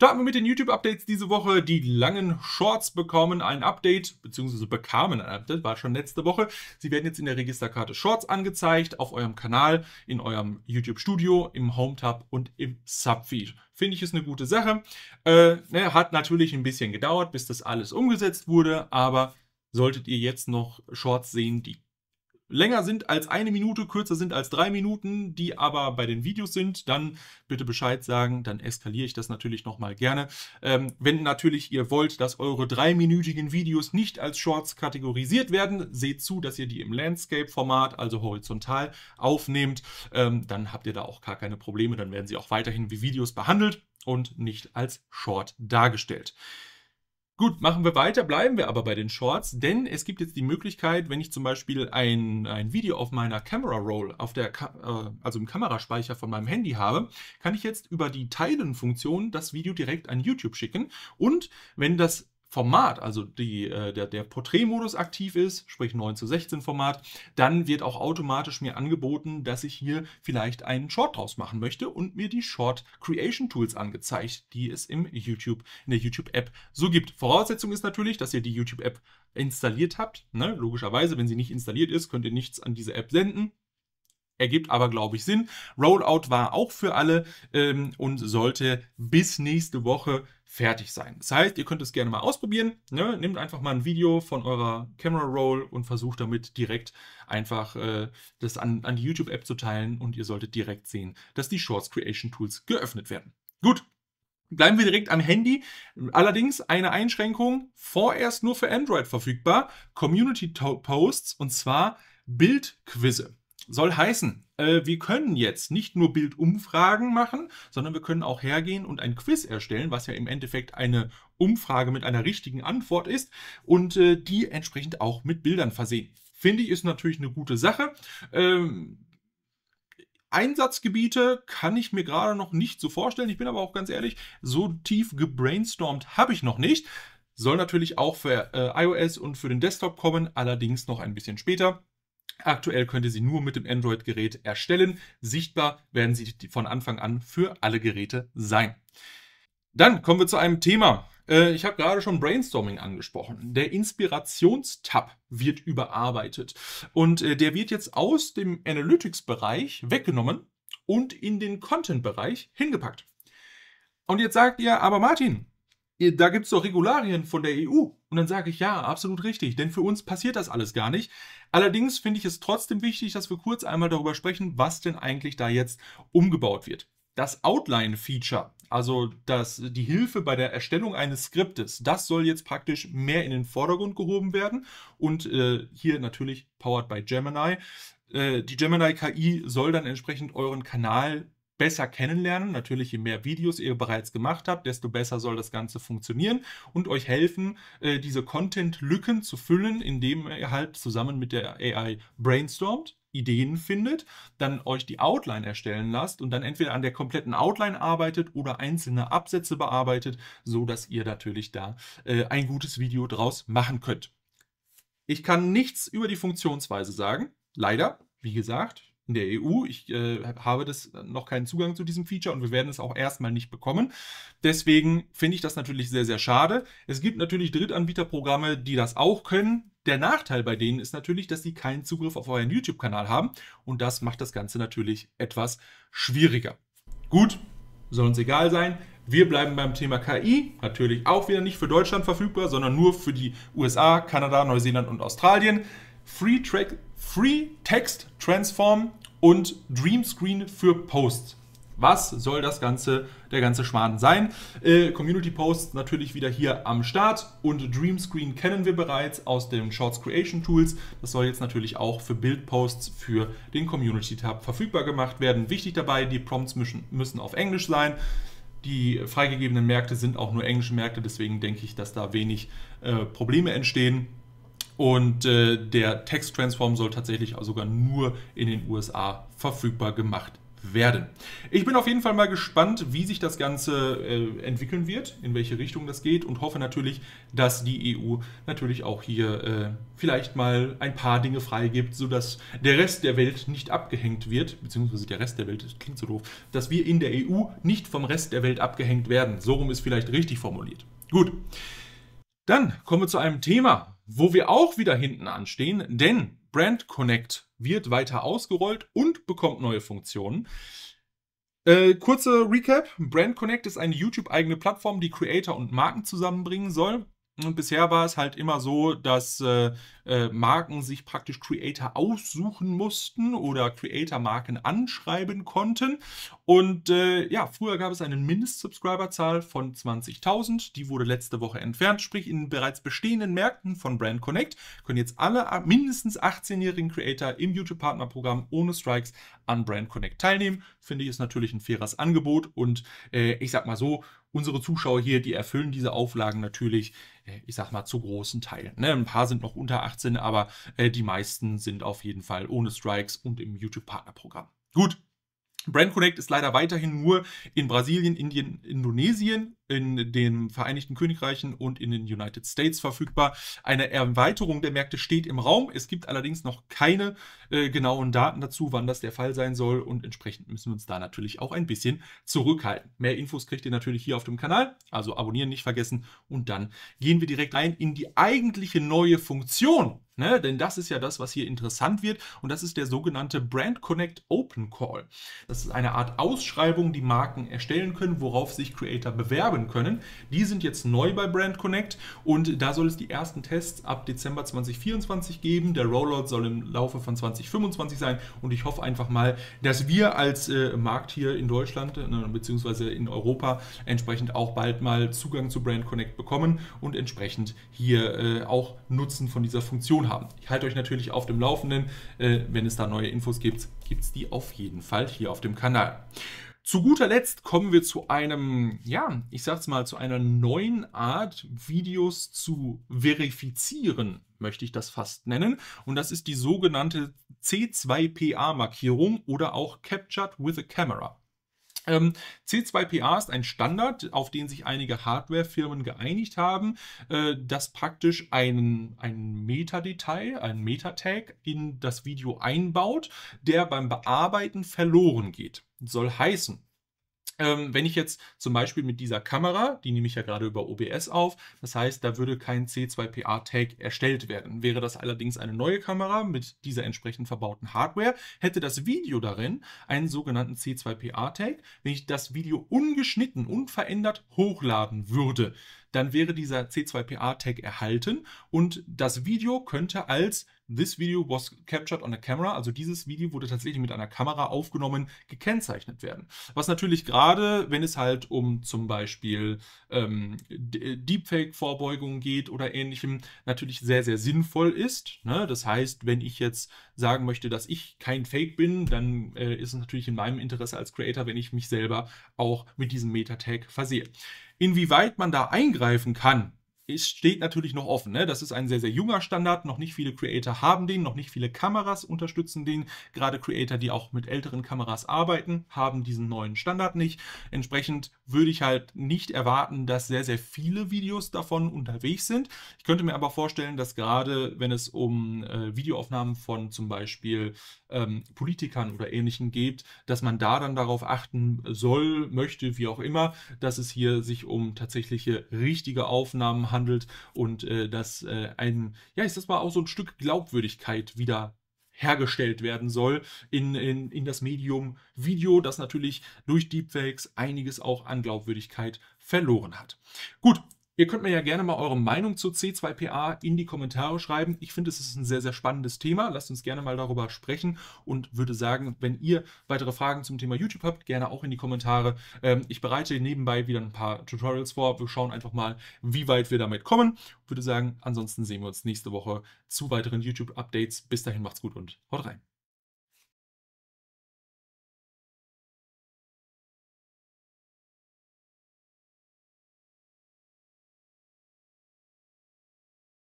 Starten wir mit den YouTube-Updates diese Woche. Die langen Shorts bekommen ein Update, beziehungsweise bekamen ein Update, war schon letzte Woche. Sie werden jetzt in der Registerkarte Shorts angezeigt, auf eurem Kanal, in eurem YouTube-Studio, im Home-Tab und im Subfeed. Finde ich, ist eine gute Sache. Hat natürlich ein bisschen gedauert, bis das alles umgesetzt wurde, aber solltet ihr jetzt noch Shorts sehen, die länger sind als 1 Minute, kürzer sind als 3 Minuten, die aber bei den Videos sind, dann bitte Bescheid sagen, dann eskaliere ich das natürlich nochmal gerne. Wenn natürlich ihr wollt, dass eure 3-minütigen Videos nicht als Shorts kategorisiert werden, seht zu, dass ihr die im Landscape-Format, also horizontal, aufnehmt. Dann habt ihr da auch gar keine Probleme, dann werden sie auch weiterhin wie Videos behandelt und nicht als Short dargestellt. Gut, machen wir weiter, bleiben wir aber bei den Shorts, denn es gibt jetzt die Möglichkeit, wenn ich zum Beispiel ein Video auf meiner Camera Roll, also im Kameraspeicher von meinem Handy habe, kann ich jetzt über die Teilen-Funktion das Video direkt an YouTube schicken. Und wenn das Format, also der Porträtmodus aktiv ist, sprich 9:16 Format, dann wird auch automatisch mir angeboten, dass ich hier vielleicht einen Short draus machen möchte und mir die Short Creation Tools angezeigt, die es in der YouTube-App so gibt. Voraussetzung ist natürlich, dass ihr die YouTube-App installiert habt. Ne? Logischerweise, wenn sie nicht installiert ist, könnt ihr nichts an diese App senden. Ergibt aber, glaube ich, Sinn. Rollout war auch für alle und sollte bis nächste Woche fertig sein. Das heißt, ihr könnt es gerne mal ausprobieren. Ne? Nehmt einfach mal ein Video von eurer Camera Roll und versucht damit direkt einfach das an die YouTube-App zu teilen und ihr solltet direkt sehen, dass die Shorts Creation Tools geöffnet werden. Gut. Bleiben wir direkt am Handy. Allerdings eine Einschränkung, vorerst nur für Android verfügbar. Community Posts und zwar Bildquizze. Soll heißen, wir können jetzt nicht nur Bildumfragen machen, sondern wir können auch hergehen und ein Quiz erstellen, was ja im Endeffekt eine Umfrage mit einer richtigen Antwort ist und die entsprechend auch mit Bildern versehen. Finde ich, ist natürlich eine gute Sache. Einsatzgebiete kann ich mir gerade noch nicht so vorstellen. Ich bin aber auch ganz ehrlich, so tief gebrainstormt habe ich noch nicht. Soll natürlich auch für iOS und für den Desktop kommen, allerdings noch ein bisschen später. Aktuell könnt ihr sie nur mit dem Android-Gerät erstellen. Sichtbar werden sie von Anfang an für alle Geräte sein. Dann kommen wir zu einem Thema. Ich habe gerade schon Brainstorming angesprochen. Der Inspirationstab wird überarbeitet. Und der wird jetzt aus dem Analytics-Bereich weggenommen und in den Content-Bereich hingepackt. Und jetzt sagt ihr, aber Martin, da gibt es doch Regularien von der EU. Und dann sage ich, ja, absolut richtig, denn für uns passiert das alles gar nicht. Allerdings finde ich es trotzdem wichtig, dass wir kurz einmal darüber sprechen, was denn eigentlich da jetzt umgebaut wird. Das Outline-Feature, also die Hilfe bei der Erstellung eines Skriptes, das soll jetzt praktisch mehr in den Vordergrund gehoben werden. Und hier natürlich powered by Gemini. Die Gemini-KI soll dann entsprechend euren Kanal besser kennenlernen. Natürlich, je mehr Videos ihr bereits gemacht habt, desto besser soll das Ganze funktionieren und euch helfen, diese Content-Lücken zu füllen, indem ihr halt zusammen mit der AI brainstormt, Ideen findet, dann euch die Outline erstellen lasst und dann entweder an der kompletten Outline arbeitet oder einzelne Absätze bearbeitet, so dass ihr natürlich da ein gutes Video draus machen könnt. Ich kann nichts über die Funktionsweise sagen, leider, wie gesagt, in der EU. Ich habe noch keinen Zugang zu diesem Feature und wir werden es auch erstmal nicht bekommen. Deswegen finde ich das natürlich sehr, sehr schade. Es gibt natürlich Drittanbieterprogramme, die das auch können. Der Nachteil bei denen ist natürlich, dass sie keinen Zugriff auf euren YouTube-Kanal haben und das macht das Ganze natürlich etwas schwieriger. Gut, soll uns egal sein. Wir bleiben beim Thema KI, natürlich auch wieder nicht für Deutschland verfügbar, sondern nur für die USA, Kanada, Neuseeland und Australien. Free Text Transform und Dream Screen für Posts. Was soll der ganze Schmarrn sein? Community Posts natürlich wieder hier am Start und Dream Screen kennen wir bereits aus den Shorts Creation Tools. Das soll jetzt natürlich auch für Bildposts für den Community Tab verfügbar gemacht werden. Wichtig dabei, die Prompts müssen auf Englisch sein. Die freigegebenen Märkte sind auch nur englische Märkte, deswegen denke ich, dass da wenig Probleme entstehen. Und der Text-Transform soll tatsächlich auch sogar nur in den USA verfügbar gemacht werden. Ich bin auf jeden Fall mal gespannt, wie sich das Ganze entwickeln wird, in welche Richtung das geht und hoffe natürlich, dass die EU natürlich auch hier vielleicht mal ein paar Dinge freigibt, sodass der Rest der Welt nicht abgehängt wird, beziehungsweise der Rest der Welt, das klingt so doof, dass wir in der EU nicht vom Rest der Welt abgehängt werden. So rum ist vielleicht richtig formuliert. Gut, dann kommen wir zu einem Thema, wo wir auch wieder hinten anstehen, denn Brand Connect wird weiter ausgerollt und bekommt neue Funktionen. Kurze Recap. Brand Connect ist eine YouTube-eigene Plattform, die Creator und Marken zusammenbringen soll. Und bisher war es halt immer so, dass Marken sich praktisch Creator aussuchen mussten oder Creator-Marken anschreiben konnten. Und ja, früher gab es eine Mindest-Subscriber-Zahl von 20.000. Die wurde letzte Woche entfernt. Sprich, in bereits bestehenden Märkten von Brand Connect können jetzt alle mindestens 18-jährigen Creator im YouTube-Partnerprogramm ohne Strikes an Brand Connect teilnehmen. Finde ich, ist natürlich ein faires Angebot. Und ich sag mal so, unsere Zuschauer hier, die erfüllen diese Auflagen natürlich, ich sag mal, zu großen Teilen. Ne? Ein paar sind noch unter 18, aber die meisten sind auf jeden Fall ohne Strikes und im YouTube-Partnerprogramm. Gut. Brand Connect ist leider weiterhin nur in Brasilien, Indien, Indonesien, in den Vereinigten Königreichen und in den United States verfügbar. Eine Erweiterung der Märkte steht im Raum. Es gibt allerdings noch keine genauen Daten dazu, wann das der Fall sein soll und entsprechend müssen wir uns da natürlich auch ein bisschen zurückhalten. Mehr Infos kriegt ihr natürlich hier auf dem Kanal, also abonnieren nicht vergessen und dann gehen wir direkt rein in die eigentliche neue Funktion. Ne? Denn das ist ja das, was hier interessant wird und das ist der sogenannte Brand Connect Open Call. Das ist eine Art Ausschreibung, die Marken erstellen können, worauf sich Creator bewerben können. Die sind jetzt neu bei Brand Connect und da soll es die ersten Tests ab Dezember 2024 geben. Der Rollout soll im Laufe von 2025 sein und ich hoffe einfach mal, dass wir als Markt hier in Deutschland bzw. in Europa entsprechend auch bald mal Zugang zu Brand Connect bekommen und entsprechend hier auch Nutzen von dieser Funktion haben. Ich halte euch natürlich auf dem Laufenden, wenn es da neue Infos gibt, gibt es die auf jeden Fall hier auf dem Kanal. Zu guter Letzt kommen wir zu einem, ja, ich sag's mal, zu einer neuen Art, Videos zu verifizieren, möchte ich das fast nennen. Und das ist die sogenannte C2PA-Markierung oder auch Captured with a Camera. C2PA ist ein Standard, auf den sich einige Hardwarefirmen geeinigt haben, das praktisch ein Metadetail, ein Metatag in das Video einbaut, der beim Bearbeiten verloren geht. Soll heißen, wenn ich jetzt zum Beispiel mit dieser Kamera, die nehme ich ja gerade über OBS auf, das heißt, da würde kein C2PA-Tag erstellt werden. Wäre das allerdings eine neue Kamera mit dieser entsprechend verbauten Hardware, hätte das Video darin einen sogenannten C2PA-Tag. Wenn ich das Video ungeschnitten, unverändert hochladen würde, dann wäre dieser C2PA-Tag erhalten und das Video könnte als "This video was captured on a camera", also dieses Video wurde tatsächlich mit einer Kamera aufgenommen, gekennzeichnet werden. Was natürlich gerade, wenn es halt um zum Beispiel Deepfake-Vorbeugung geht oder ähnlichem, natürlich sehr, sehr sinnvoll ist. Ne? Das heißt, wenn ich jetzt sagen möchte, dass ich kein Fake bin, dann ist es natürlich in meinem Interesse als Creator, wenn ich mich selber auch mit diesem Metatag versehe. Inwieweit man da eingreifen kann, steht natürlich noch offen. Ne? Das ist ein sehr, sehr junger Standard. Noch nicht viele Creator haben den, noch nicht viele Kameras unterstützen den. Gerade Creator, die auch mit älteren Kameras arbeiten, haben diesen neuen Standard nicht. Entsprechend würde ich halt nicht erwarten, dass sehr, sehr viele Videos davon unterwegs sind. Ich könnte mir aber vorstellen, dass gerade, wenn es um Videoaufnahmen von zum Beispiel Politikern oder Ähnlichem geht, dass man da dann darauf achten soll, möchte, wie auch immer, dass es hier sich um tatsächliche richtige Aufnahmen handelt und dass ja, ich sag mal, auch so ein Stück Glaubwürdigkeit wieder hergestellt werden soll in das Medium Video, das natürlich durch Deepfakes einiges auch an Glaubwürdigkeit verloren hat. Gut. Ihr könnt mir ja gerne mal eure Meinung zu C2PA in die Kommentare schreiben. Ich finde, es ist ein sehr, sehr spannendes Thema. Lasst uns gerne mal darüber sprechen und würde sagen, wenn ihr weitere Fragen zum Thema YouTube habt, gerne auch in die Kommentare. Ich bereite nebenbei wieder ein paar Tutorials vor. Wir schauen einfach mal, wie weit wir damit kommen. Ich würde sagen, ansonsten sehen wir uns nächste Woche zu weiteren YouTube-Updates. Bis dahin, macht's gut und haut rein.